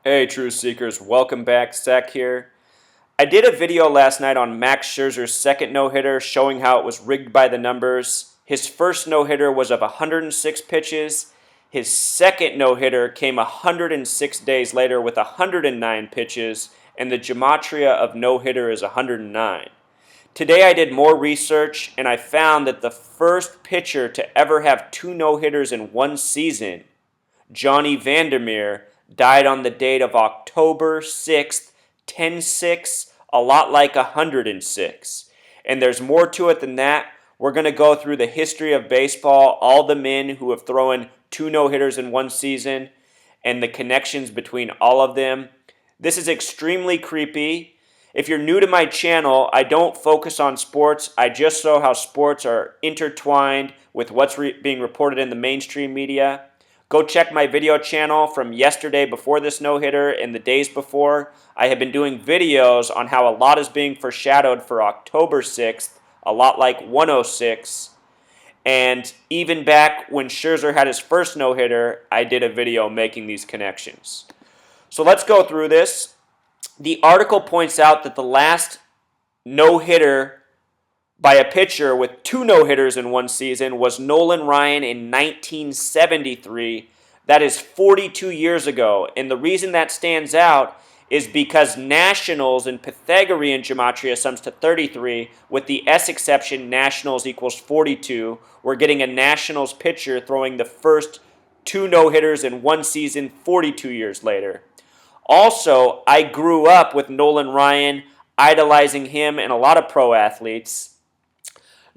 Hey, Truth Seekers, welcome back. Zach here. I did a video last night on Max Scherzer's second no-hitter showing how it was rigged by the numbers. His first no-hitter was of 106 pitches. His second no-hitter came 106 days later with 109 pitches, and the gematria of no-hitter is 109. Today I did more research, and I found that the first pitcher to ever have two no-hitters in one season, Johnny Vander Meer, died on the date of October 6th, 10-6, a lot like 106. And there's more to it than that. We're going to go through the history of baseball, all the men who have thrown two no-hitters in one season, and the connections between all of them. This is extremely creepy. If you're new to my channel, I don't focus on sports. I just show how sports are intertwined with what's being reported in the mainstream media. Go check my video channel from yesterday before this no-hitter and the days before. I have been doing videos on how a lot is being foreshadowed for October 6th, a lot like 106. And even back when Scherzer had his first no-hitter, I did a video making these connections. So let's go through this. The article points out that the last no-hitter by a pitcher with two no-hitters in one season was Nolan Ryan in 1973. That is 42 years ago. And the reason that stands out is because Nationals in Pythagorean gematria sums to 33. With the S exception, Nationals equals 42. We're getting a Nationals pitcher throwing the first two no-hitters in one season 42 years later. Also, I grew up with Nolan Ryan, idolizing him and a lot of pro athletes.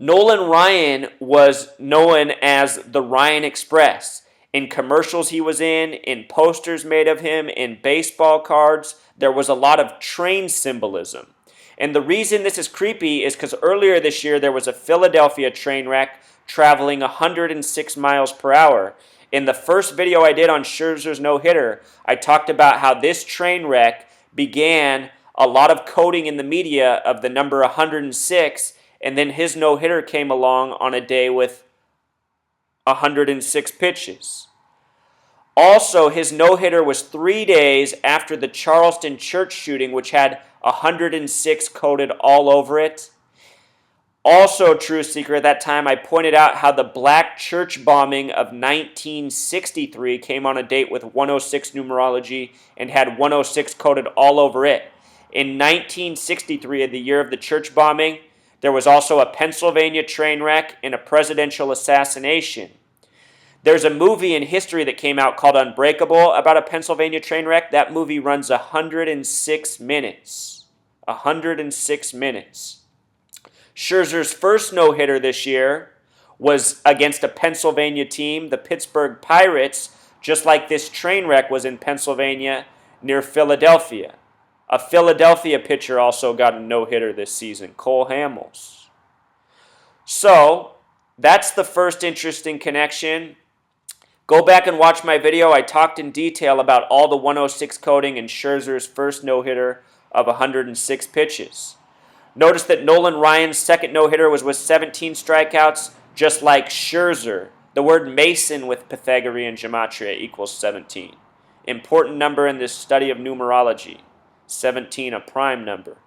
Nolan Ryan was known as the Ryan Express. In commercials he was in posters made of him, in baseball cards, there was a lot of train symbolism. And the reason this is creepy is because earlier this year there was a Philadelphia train wreck traveling 106 miles per hour. In the first video I did on Scherzer's no-hitter, I talked about how this train wreck began a lot of coding in the media of the number 106, and then his no-hitter came along on a day with 106 pitches. Also, his no-hitter was 3 days after the Charleston church shooting, which had 106 coded all over it. Also, true secret, at that time I pointed out how the black church bombing of 1963 came on a date with 106 numerology and had 106 coded all over it. In 1963, the year of the church bombing, there was also a Pennsylvania train wreck and a presidential assassination. There's a movie in history that came out called Unbreakable about a Pennsylvania train wreck. That movie runs 106 minutes. 106 minutes. Scherzer's first no-hitter this year was against a Pennsylvania team, the Pittsburgh Pirates, just like this train wreck was in Pennsylvania near Philadelphia. A Philadelphia pitcher also got a no-hitter this season, Cole Hamels. So, that's the first interesting connection. Go back and watch my video. I talked in detail about all the 106 coding in Scherzer's first no-hitter of 106 pitches. Notice that Nolan Ryan's second no-hitter was with 17 strikeouts, just like Scherzer. The word Mason with Pythagorean gematria equals 17. Important number in this study of numerology. 17, a prime number.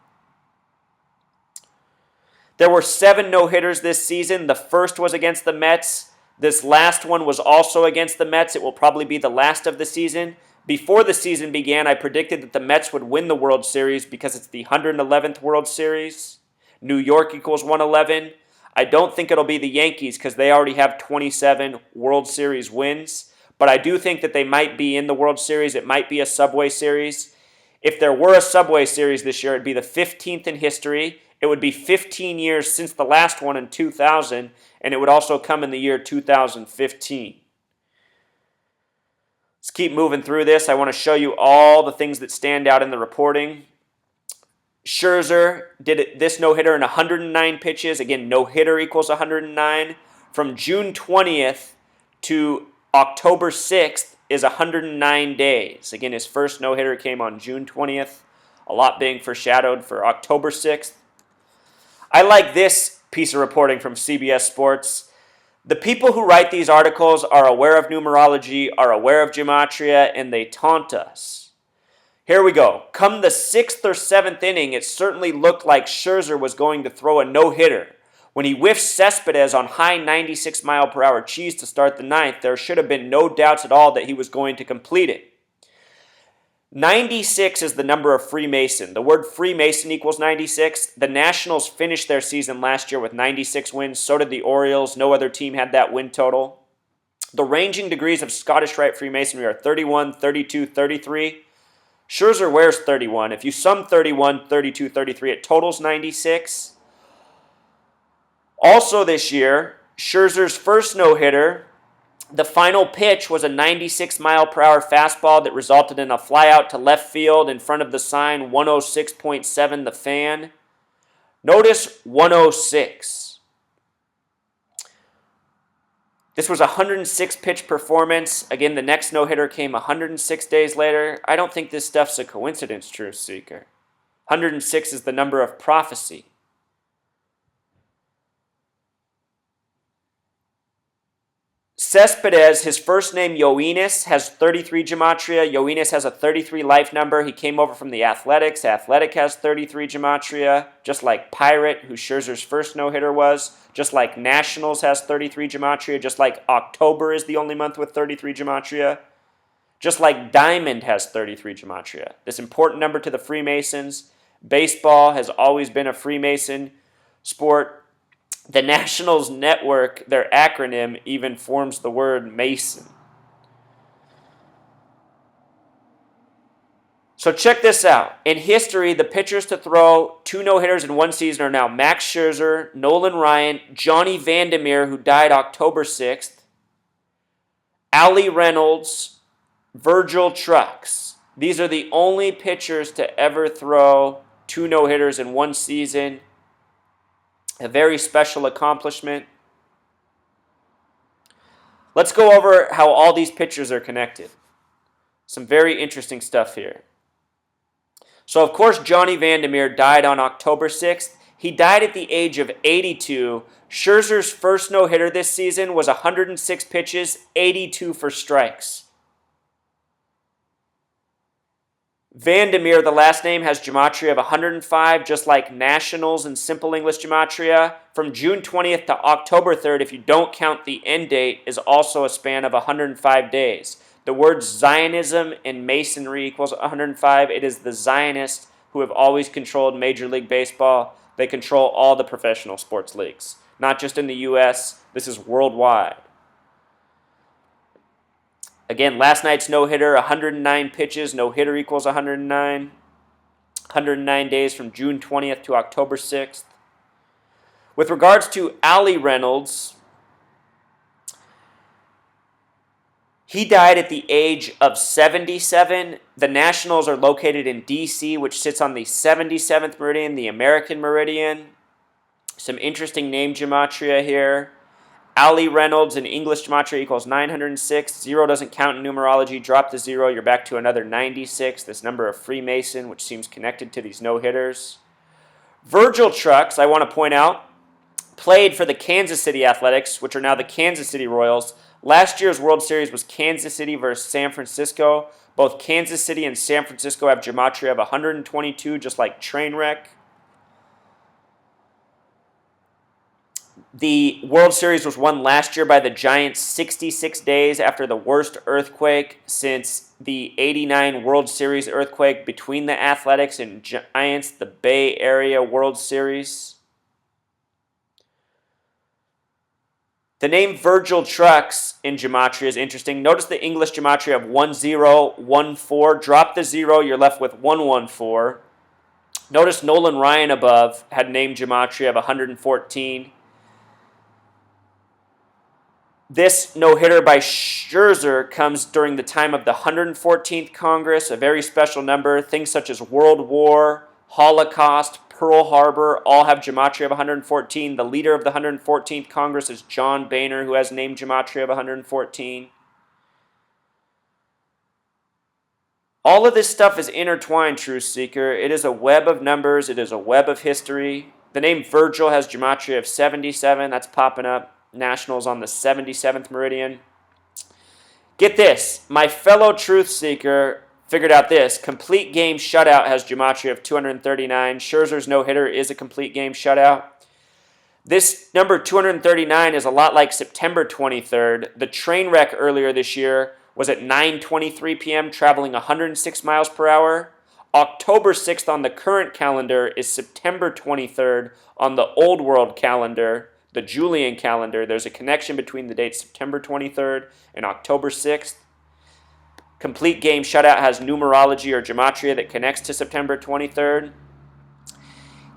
There were 7 no-hitters this season. The first was against the Mets. This last one was also against the Mets. It will probably be the last of the season. Before the season began, I predicted that the Mets would win the World Series because it's the 111th World Series. New York equals 111. I don't think it'll be the Yankees because they already have 27 World Series wins. But I do think that they might be in the World Series. It might be a Subway Series. If there were a Subway Series this year, it'd be the 15th in history. It would be 15 years since the last one in 2000, and it would also come in the year 2015. Let's keep moving through this. I want to show you all the things that stand out in the reporting. Scherzer did this no-hitter in 109 pitches. Again, no-hitter equals 109. From June 20th to October 6th is 109 days. Again, his first no-hitter came on June 20th. A lot being foreshadowed for October 6th. I like this piece of reporting from CBS Sports. The people who write these articles are aware of numerology, are aware of gematria, and they taunt us. Here we go. Come the 6th or 7th inning, it certainly looked like Scherzer was going to throw a no-hitter. When he whiffed Cespedes on high 96-mile-per-hour cheese to start the 9th, there should have been no doubts at all that he was going to complete it. 96 is the number of Freemason. The word Freemason equals 96. The Nationals finished their season last year with 96 wins. So did the Orioles. No other team had that win total. The ranging degrees of Scottish Rite Freemasonry are 31, 32, 33. Scherzer wears 31. If you sum 31, 32, 33, it totals 96. Also this year, Scherzer's first no-hitter, the final pitch was a 96-mile-per-hour fastball that resulted in a flyout to left field in front of the sign 106.7 The Fan. Notice 106. This was a 106-pitch performance. Again, the next no-hitter came 106 days later. I don't think this stuff's a coincidence, Truth Seeker. 106 is the number of prophecy. Cespedes, his first name Yoenis, has 33 Gematria. Yoenis has a 33 life number. He came over from the Athletics. Athletic has 33 Gematria, just like Pirate, who Scherzer's first no-hitter was. Just like Nationals has 33 Gematria. Just like October is the only month with 33 Gematria. Just like Diamond has 33 Gematria. This important number to the Freemasons. Baseball has always been a Freemason sport. The Nationals Network, their acronym, even forms the word Mason. So check this out. In history, the pitchers to throw 2 no-hitters in one season are now Max Scherzer, Nolan Ryan, Johnny Vander Meer, who died October 6th, Ali Reynolds, Virgil Trucks. These are the only pitchers to ever throw 2 no-hitters in one season. A very special accomplishment. Let's go over how all these pitchers are connected. Some very interesting stuff here. So, of course, Johnny Vander Meer died on October 6th. He died at the age of 82. Scherzer's first no-hitter this season was 106 pitches, 82 for strikes. Vander Meer, the last name, has Gematria of 105, just like Nationals and Simple English Gematria. From June 20th to October 3rd, if you don't count the end date, is also a span of 105 days. The words Zionism and Masonry equals 105. It is the Zionists who have always controlled Major League Baseball. They control all the professional sports leagues, not just in the U.S. This is worldwide. Again, last night's no-hitter, 109 pitches. No-hitter equals 109. 109 days from June 20th to October 6th. With regards to Ali Reynolds, he died at the age of 77. The Nationals are located in D.C., which sits on the 77th meridian, the American meridian. Some interesting name gematria here. Ali Reynolds in English gematria equals 906. 0 doesn't count in numerology. Drop the 0, you're back to another 96. This number of Freemason, which seems connected to these no-hitters. Virgil Trucks, I want to point out, played for the Kansas City Athletics, which are now the Kansas City Royals. Last year's World Series was Kansas City versus San Francisco. Both Kansas City and San Francisco have gematria of 122, just like Trainwreck. The World Series was won last year by the Giants 66 days after the worst earthquake since the '89 World Series earthquake between the Athletics and Giants, the Bay Area World Series. The name Virgil Trucks in gematria is interesting. Notice the English gematria of 1014. Drop the 0, you're left with 114. Notice Nolan Ryan above had name gematria of 114. This no-hitter by Scherzer comes during the time of the 114th Congress, a very special number. Things such as World War, Holocaust, Pearl Harbor all have gematria of 114. The leader of the 114th Congress is John Boehner, who has name gematria of 114. All of this stuff is intertwined, Truth Seeker. It is a web of numbers. It is a web of history. The name Virgil has gematria of 77. That's popping up. Nationals on the 77th meridian. Get this, my fellow truth seeker, figured out this. Complete game shutout has gematria of 239. Scherzer's no-hitter is a complete game shutout. This number 239 is a lot like September 23rd. The train wreck earlier this year was at 9:23 p.m., traveling 106 miles per hour. October 6th on the current calendar is September 23rd on the old world calendar, the Julian calendar. There's a connection between the dates September 23rd and October 6th. Complete game shutout has numerology or gematria that connects to September 23rd.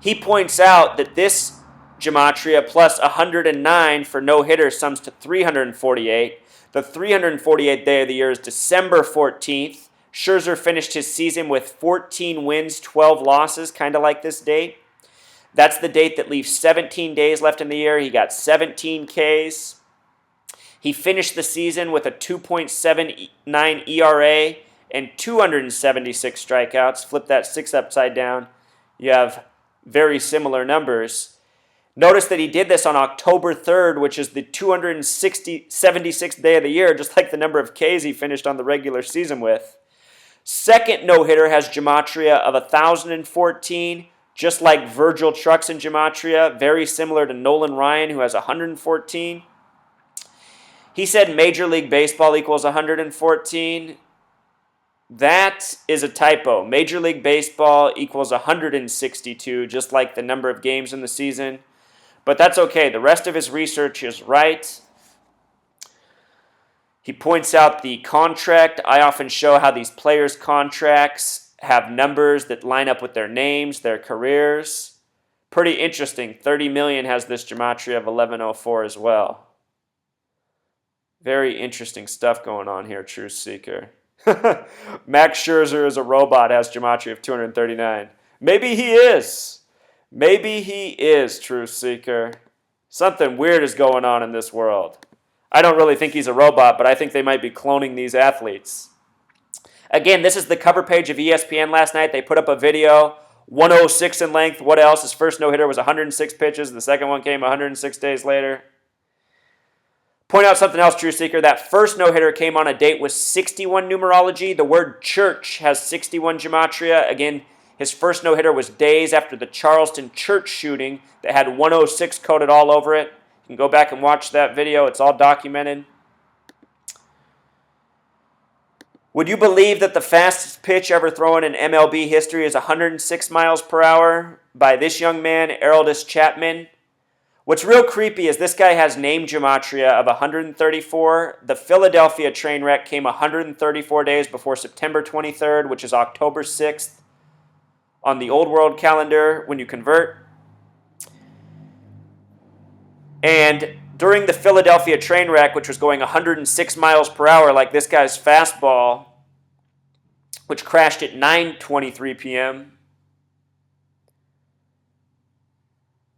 He points out that this gematria plus 109 for no-hitter sums to 348. The 348th day of the year is December 14th. Scherzer finished his season with 14 wins, 12 losses, kind of like this date. That's the date that leaves 17 days left in the year. He got 17 Ks. He finished the season with a 2.79 ERA and 276 strikeouts. Flip that 6 upside down. You have very similar numbers. Notice that he did this on October 3rd, which is the 276th day of the year, just like the number of Ks he finished on the regular season with. Second no-hitter has gematria of 1,014, just like Virgil Trucks in gematria, very similar to Nolan Ryan, who has 114. He said Major League Baseball equals 114. That is a typo. Major League Baseball equals 162, just like the number of games in the season. But that's okay. The rest of his research is right. He points out the contract. I often show how these players' contracts have numbers that line up with their names, their careers. Pretty interesting. 30 million has this gematria of 1104 as well. Very interesting stuff going on here, Truth Seeker. Max Scherzer is a robot, has gematria of 239. Maybe he is. Maybe he is, Truth Seeker. Something weird is going on in this world. I don't really think he's a robot, but I think they might be cloning these athletes. Again, this is the cover page of ESPN last night. They put up a video, 106 in length. What else? His first no-hitter was 106 pitches. The second one came 106 days later. Point out something else, Truth Seeker. That first no-hitter came on a date with 61 numerology. The word church has 61 gematria. Again, his first no-hitter was days after the Charleston church shooting that had 106 coded all over it. You can go back and watch that video. It's all documented. Would you believe that the fastest pitch ever thrown in MLB history is 106 miles per hour by this young man, Aroldis Chapman? What's real creepy is this guy has name gematria of 134. The Philadelphia train wreck came 134 days before September 23rd, which is October 6th on the old world calendar when you convert. And during the Philadelphia train wreck, which was going 106 miles per hour like this guy's fastball, which crashed at 9:23 p.m.,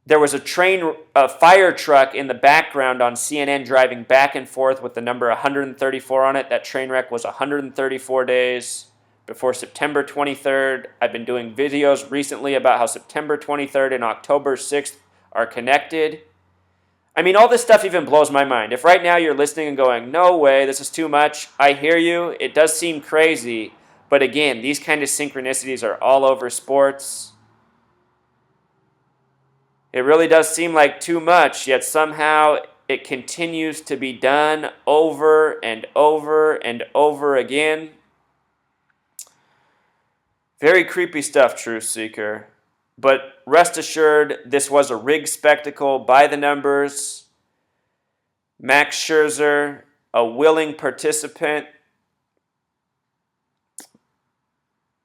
there was a fire truck in the background on CNN driving back and forth with the number 134 on it. That train wreck was 134 days before September 23rd. I've been doing videos recently about how September 23rd and October 6th are connected. I mean, all this stuff even blows my mind. If right now you're listening and going, no way, this is too much, I hear you. It does seem crazy. But again, these kind of synchronicities are all over sports. It really does seem like too much, yet somehow it continues to be done over and over and over again. Very creepy stuff, Truth Seeker. But rest assured, this was a rigged spectacle by the numbers. Max Scherzer, a willing participant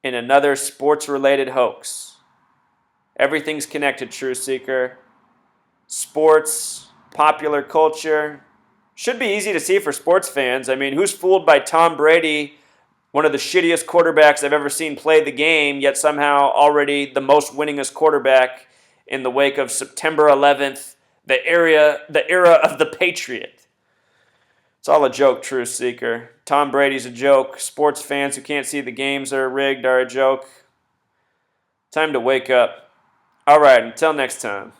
in another sports-related hoax. Everything's connected, Truth Seeker. Sports, popular culture. Should be easy to see for sports fans. I mean, who's fooled by Tom Brady, one of the shittiest quarterbacks I've ever seen play the game, yet somehow already the most winningest quarterback in the wake of September 11th, the era of the Patriot. It's all a joke, Truth Seeker. Tom Brady's a joke. Sports fans who can't see the games that are rigged are a joke. Time to wake up. All right, until next time.